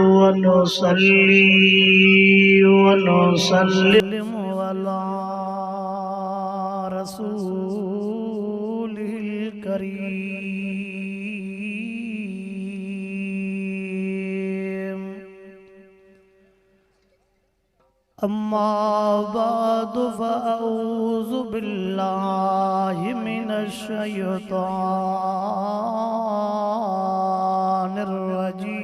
वनुसल्ली वनुसल्लिम अला रसूलिल करीम। अम्मा बादु फ़अऊज़ु बिल्लाहि मिनश शैतानिर रजीम।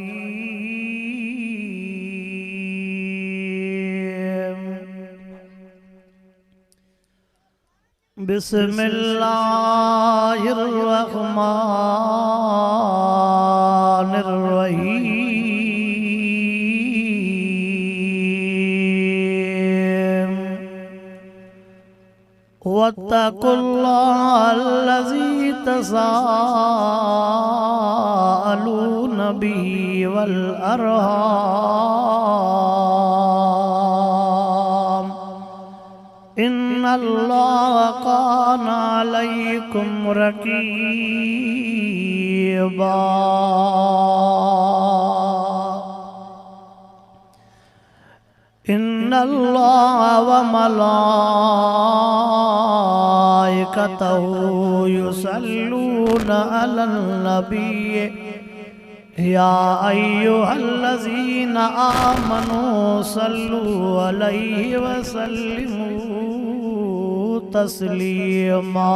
बिस्मिल्लाहिर रहमानिर रहीम। वत्तकुल्लाहल्लज़ी तसाअलून बिही वल अरहाम इन्नल्लाह काना अलैकुम रकीबा। इन्नल्लाह व मलाइकतहु युसल्लूना अलन नबी या अय्युहल्लज़ीना आमनू सल्लू अलैहि व सल्लिमू तस्लीमा।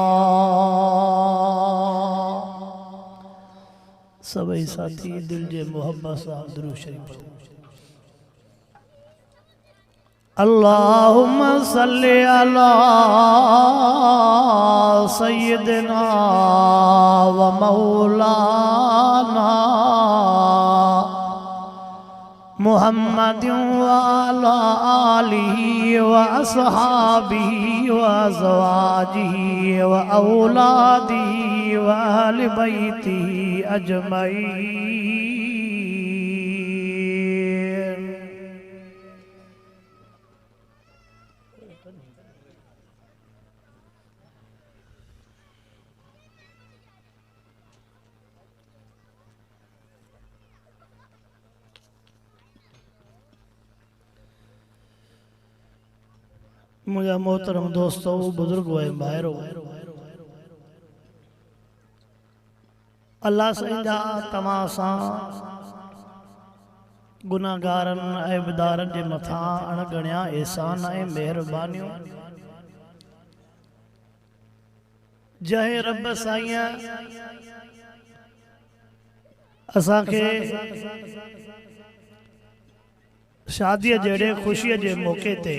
सभी साथी दिल जे मोहब्बत सा दुरूद शरीफ पढ़ो। अल्लाहुम्मा सल्ली अला सय्यिदिना व मौलाना मुहम्मदिन व अला आलिहि व अस्हाबिहि व अज़वाजिहि व औलादिहि व अहलि बैतिहि अजमईन। मुझा मोहतरम दोस्तों, बुजुर्ग व भाइरो, अल्लाह संजा तमा सां गुनाहगारन ऐबदारन जे मथा अणगणिया एहसान ऐं मेहरबानियूं जहे रब साईं असांखे शादीअ जहिड़े ख़ुशीअ जे मौके ते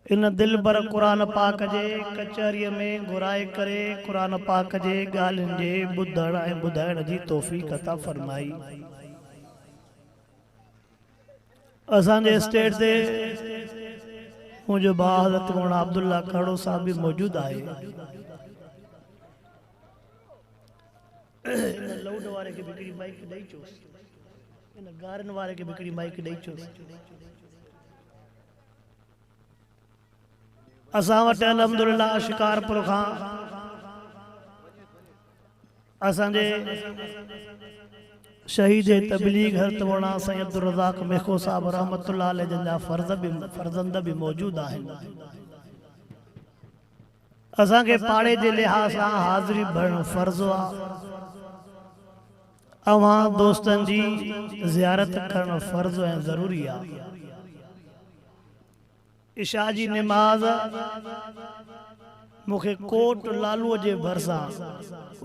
इन दिल भर कुरान पाक जे कचहरीअ में घुराए करे कुरान पाक जे ॻाल्हियुनि जे ॿुधण ऐं ॿुधाइण जी तौफ़ीक़ अता फरमाई। असांजे स्टेज ते मुंहिंजो भाउ हज़रत मौलाना अब्दुल्ला खड़ो साहब भी मौजूद आहे। इन लाउड वारे खे हिकिड़ी माइक ॾेई चोसि, इन गारन वारे खे हिकिड़ी माइक ॾेई चोसि। असां वटि अल्हम्दुलिल्लाह शिकारपुर खां असांजे शहीद तबलीग हज़रत मौलाना सैयद अब्दुल रज़ाक मेखो साहब रहमतुल्लाह अलैह जन जा फर्ज़ंद भी मौजूद आहिनि। असांखे पाड़े जे लिहाज़ सां हाज़िरी भरणु फ़र्ज़ आहे। अवां दोस्तनि जी ज़ियारत करणु फ़र्ज़ ऐं ज़रूरी आहे। इशा जी नमाज मुखे कोट लालूअ जे भरसां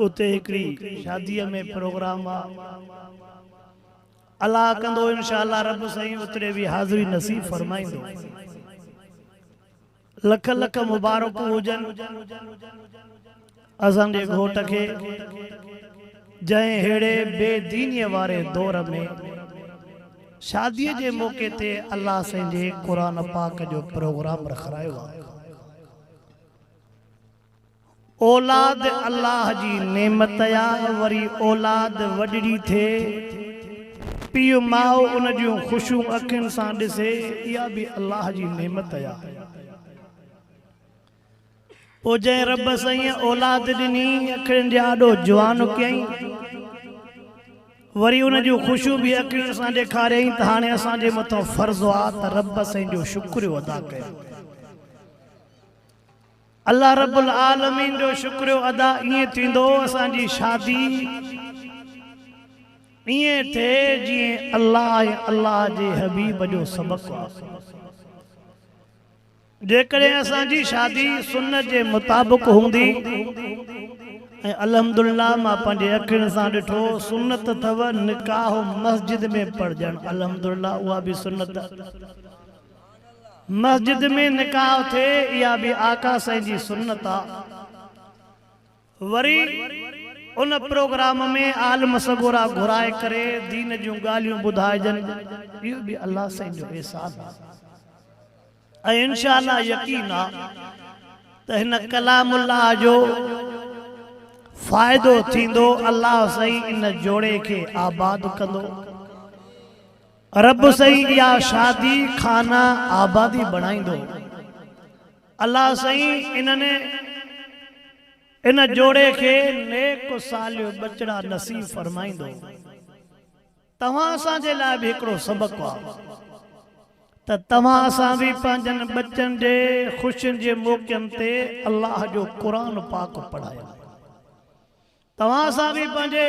उते हिकिड़ी शादीअ में प्रोग्राम आहे। अल्लाह कंदो इंशाअल्लाह रब साईं उतरे भी हाज़िरी नसीब फरमाईंदो। लख लख मुबारक हुजन असांजे घोट खे जंहिं हेड़े बेदीनीअ वारे दौर में शादीअ जे मौके ते अल्लाह साईं जे कुरान पाक जो प्रोग्राम रखायो आहे। औलाद अल्लाह जी नेमत या वरी औलाद वडड़ी थे पीउ माओ उन जूं ख़ुशियूं अखियुनि सां ॾिसे, इहा भी अल्लाह जी नेमत या। ओ जंहिं रब साईं औलाद ॾिनी अखियुनि जे आॾो जवान कयईं वरी उन जो खुशू भी अखियुनि सां ॾेखारियईं त हाणे असांजे मथां फर्ज़ आहे त रब साईं जो शुक्रियो अदा कयो। अल्लाह रब्बुल आलमीन जो शुक्रियो अदा ईअं थींदो असांजी शादी ईअं थिए जीअं अल्लाह ऐं अल्लाह जे हबीब जो सबक़ु आहे। जेकॾहिं असांजी शादी सुन्नत जे मुताबिक़ हूंदी ऐं अल्हम्दुलिल्लाह मां पंहिंजे अखियुनि सां ॾिठो सुन्नत अथव निकाह मस्जिद में पढ़जणु। अल्हम्दुलिल्लाह उहा बि सुन्नत मस्जिद में निकाह थिए इहा बि आका साईं जी सुन्नत आहे। वरी उन प्रोग्राम में आलम सगोरा घुराए करे दीन जूं ॻाल्हियूं ॿुधाइजनि इहो बि अल्लाह साईं जो एहसान आहे। ऐं इंशाअल्लाह यकीन आहे त हिन कलामुल्लाह जो फ़ाइदो थींदो। अल्लाह साईं इन जोड़े खे आबाद कंदो। रब साईं इहा शादी खाना आबादी बणाईंदो। अल्लाह साईं इन्हनि इन जोड़े खे नेक सालियो बचड़ा नसीब फरमाईंदो। तव्हां असांजे लाइ बि हिकिड़ो सबक़ु आहे त तव्हां असां बि पंहिंजनि बचनि जे ख़ुशियुनि जे मौक़नि ते अल्लाह जो क़ुरान पाक पढ़ायो। तव्हां असां बि पंहिंजे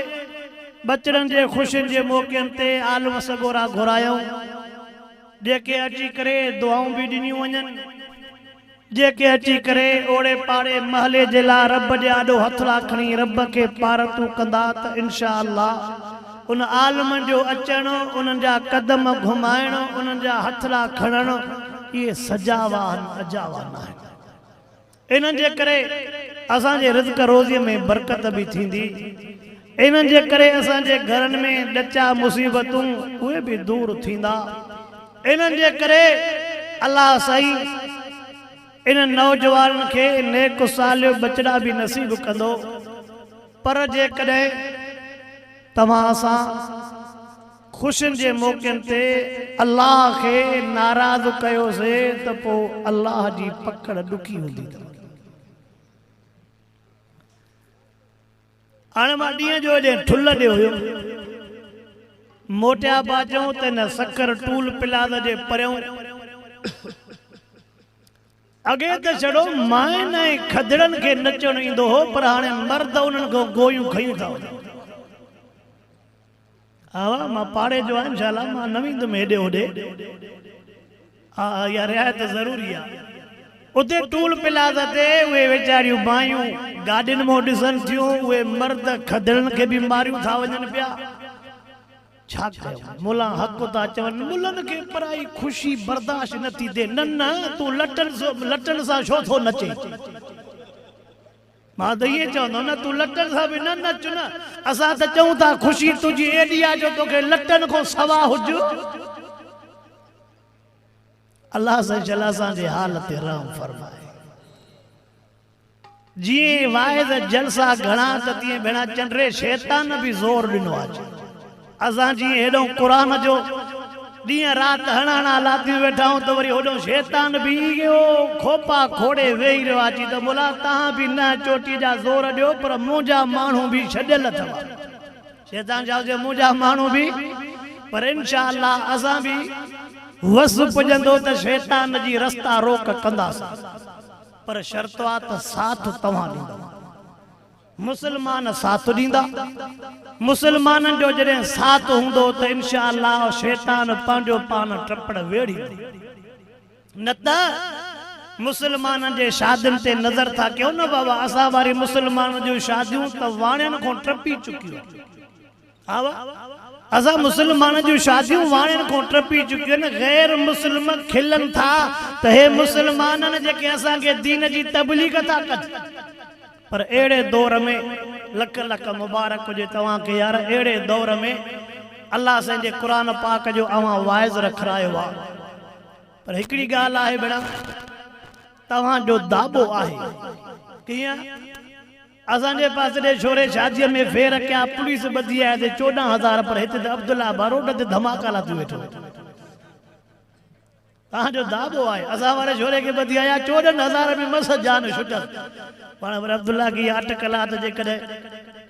बचड़नि जे ख़ुशियुनि जे मौक़नि ते आलम सगोरा घुरायूं जेके अची करे दुआऊं बि ॾिनियूं वञनि, जेके अची करे ओड़े पाड़े महले जे लाइ रब जे आॾो हथड़ा खणी रब खे पारतूं कंदा त इंशा अल्लाह उन आलमनि जो अचणु, उन्हनि जा कदम घुमाइणु, उन्हनि जा हथड़ा खणणु इहे सजावा अजावा न आहिनि। इन्हनि जे करे असांजे रिज़्क़ रोज़ीअ में बरकत बि थींदी। इन्हनि जे करे असांजे घरनि में ॾचा मुसीबतूं उहे बि दूर थींदा। इन्हनि जे करे अल्लाह साईं इन नौजवाननि खे नेक सालियो बचड़ा बि नसीब कंदो। पर जेकॾहिं तव्हां असां ख़ुशियुनि जे मौक़नि ते अल्लाह खे नाराज़ कयोसीं त पोइ अल्लाह जी पकड़ ॾुखी हूंदी। हाणे मां ॾींहं जो हेॾे ठुल ॾे हुयो मोटिया बाजूं त हिन सकर टूल प्लाज़ा जे परियों अॻे त छड़ो माइन ऐं खदड़नि खे नचणु ईंदो हो, पर हाणे मर्द उन्हनि खां गोयूं खयूं था वञनि। हा मां पाड़े जो आहियां इंशाअल्लाह, मां न वेंदुमि हेॾे होॾे। हा इहा रिआयत ज़रूरी आहे। उते टूल प्लाज़ा ते उहे वीचारियूं मायूं गाॾियुनि मां ॾिसनि थियूं, उहे मर्द खदड़नि खे बि मारियूं था वञनि पिया। छा कयूं? मुला हक़ था चवनि, मुलनि खे पराई ख़ुशी बर्दाश्त नथी थिए। न न तूं लटनि सां छो थो नचे? मां त ईअं चवंदो न तूं लटनि सां बि न नच न। असां त चऊं था ख़ुशी तुंहिंजी एॾी आहे जो तोखे लटनि खां सवा हुज। अल्लाह सजला असांजे हाल ते रहम फरमाए। जीअं वाइज़ जलसा घणा त तीअं भेणा चंडरे शैतान बि ज़ोर ॾिनो आहे। असां जीअं हेॾो क़ुरान जो ॾींहं राति हणाणा लातियूं वेठा आहियूं त वरी होॾो शैतान बि खोपा खोड़े वेही रहियो आहे त बोला तव्हां बि न चोटी जा ज़ोर ॾियो, पर मुंहिंजा माण्हू बि छॾियल अथव। शैतान चयो मुंहिंजा माण्हू बि, पर इंशा अल्लाह असां बि वस पुॼंदो त शैतान जी रस्ता रोक कंदासीं। पर शर्त आहे त साथ तव्हां ॾींदव। मुसलमान साथ ॾींदा। मुसलमाननि जो जॾहिं साथ हूंदो त इंशा अल्लाह शैतान पंहिंजो पान टपड़ वेड़ी। न त मुसलमाननि जे शादियुनि ते नज़र था कयो न बाबा, असां वारी मुसलमाननि जूं शादियूं त वाणियुनि खां टपी चुकियूं। हा असां मुसलमान जूं शादियूं वाणियुनि खां टपी चुकियूं आहिनि। गैर मुस्लिम खिलनि था त हे मुसलमाननि जेके असांखे दीन जी तबलीग था कनि। पर अहिड़े दौर में लख लख मुबारक हुजे तव्हांखे यार। अहिड़े दौर में अल्लाह पंहिंजे क़ुरान पाक जो अवां वाइज़ रखायो आहे। पर हिकिड़ी ॻाल्हि आहे भेणा, तव्हांजो दाबो आहे कीअं असांजे पासे ॾे छोरे शादीअ में फेर कया पुलिस ॿधी आहे ते 14,000, पर हिते त अब्दुल्ला बारोड ते धमाका लाथी वेठो। तव्हांजो दाबो आहे। असां वारे छोरे खे ॿधी आया 14,000 में मस जान छुटल। पाण वरी अब्दुल्ला की अटकल आहे त जेकॾहिं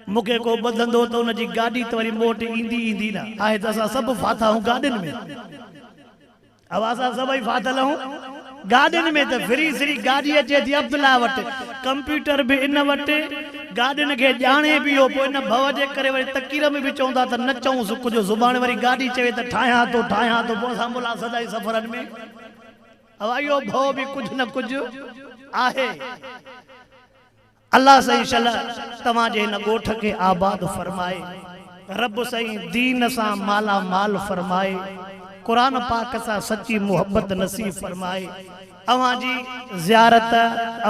मूंखे को ॿधंदो त उनजी गाॾी त वरी मोट ईंदी ईंदी न आहे त असां सभु फाथा आहियूं गाॾियुनि में अब असां सभई फाथल आहियूं गाॾियुनि में त फ्री फ्री गाॾी अचे थी अब्दुल्ला वटि कंप्यूटर बि इन वटि गाॾियुनि खे ॼाणे बि हो पोइ इन भव जे करे वरी तकीर में बि चवंदा त न चऊंसि कुझु ज़ुबान वरी गाॾी चवे त ठाहियां थो पोइ असां मुला सदाई सफ़रनि में अब इहो भव बि कुझु न कुझु आहे अल्लाह सही शल तव्हांजे हिन ॻोठ खे आबाद फरमाए रब सही दीन सां माला माल फरमाए कुरान पाक सां सच्ची मोहब्बत नसीब फरमाए अवांजी ज़ियारत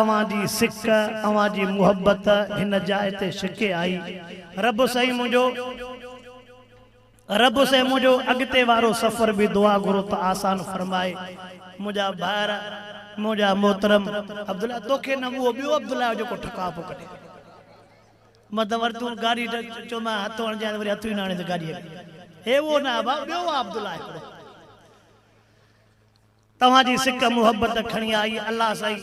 अवांजी सिक अवांजी मोहब्बत हिन जाइ ते शिके आई रब सही मुंहिंजो अॻिते वारो सफ़र बि दुआ घुरो त आसान फरमाए मुंहिंजा ॿार मुंहिंजा मोहतरम अब्दुल्ला तोखे न उहो ॿियो अब्दुल्ला जेको ठका पोइ कढे मतिलबु वरी तूं गाॾी चओ मां हथु हणजांइ वरी हथु ई न हणे त गाॾी हे उहो न ॿियो आहे अब्दुल्ला हिकिड़ो तव्हांजी सिक मोहब्बत खणी आई अल्लाह साईं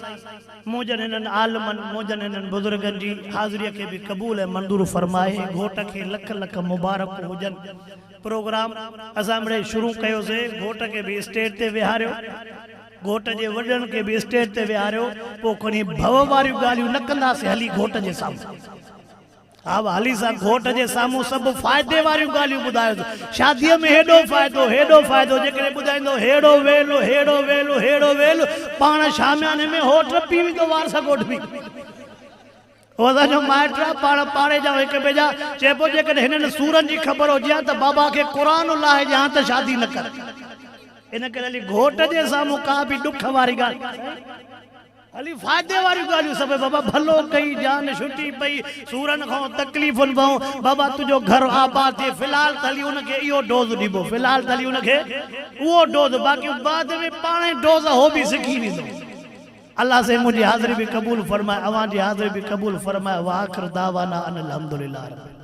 मुंहिंजनि हिननि आलमनि मुंहिंजनि हिननि बुज़ुर्गनि जी हाज़िरीअ खे बि क़बूल ऐं मंज़ूर फरमाए घोट खे लख लख मुबारक हुजनि प्रोग्राम असां मिड़े शुरू कयोसीं घोट खे बि स्टेज ते विहारियो घोट जे वॾनि खे बि स्टेज ते विहारियो पोइ खणी भव वारियूं ॻाल्हियूं न कंदासीं हली घोट जे साम्हूं हा हली सां घोट जे साम्हूं सभु फ़ाइदे वारियूं ॻाल्हियूं ॿुधायो शादीअ में हेॾो फ़ाइदो जेकॾहिं ॿुधाईंदो हेड़ो वेलो पाण शामियाने में हो टपी वेंदो वार सां घोट बि असांजो माइट पाण पाड़े जा हिक ॿिए जा चइबो जेकॾहिं हिननि सूरनि जी ख़बर हुजे त बाबा खे क़ुरान लाहे ॾियां त शादी न कर इन करे हली घोट जे साम्हूं का बि ॾुख वारी ॻाल्हि हली फ़ाइदे वारियूं ॻाल्हियूं सभु बाबा भलो कई जान छुटी पई सूरनि खां तकलीफ़ुनि खां बाबा तुंहिंजो घर आबाद थिए फ़िलहाल त हली उनखे इहो डोज़ ॾिबो फ़िलहाल त हली उनखे उहो डोज़ बाक़ी बाद में पाण ई डोज़ हो बि सिखी वेंदो अल्लाह से मुंहिंजी हाज़िरी बि क़बूल फरमाए अवां जी हाज़िरी बि क़बूल फरमाए वाखिर दावाना अनिल हम्दुलिल्लाह।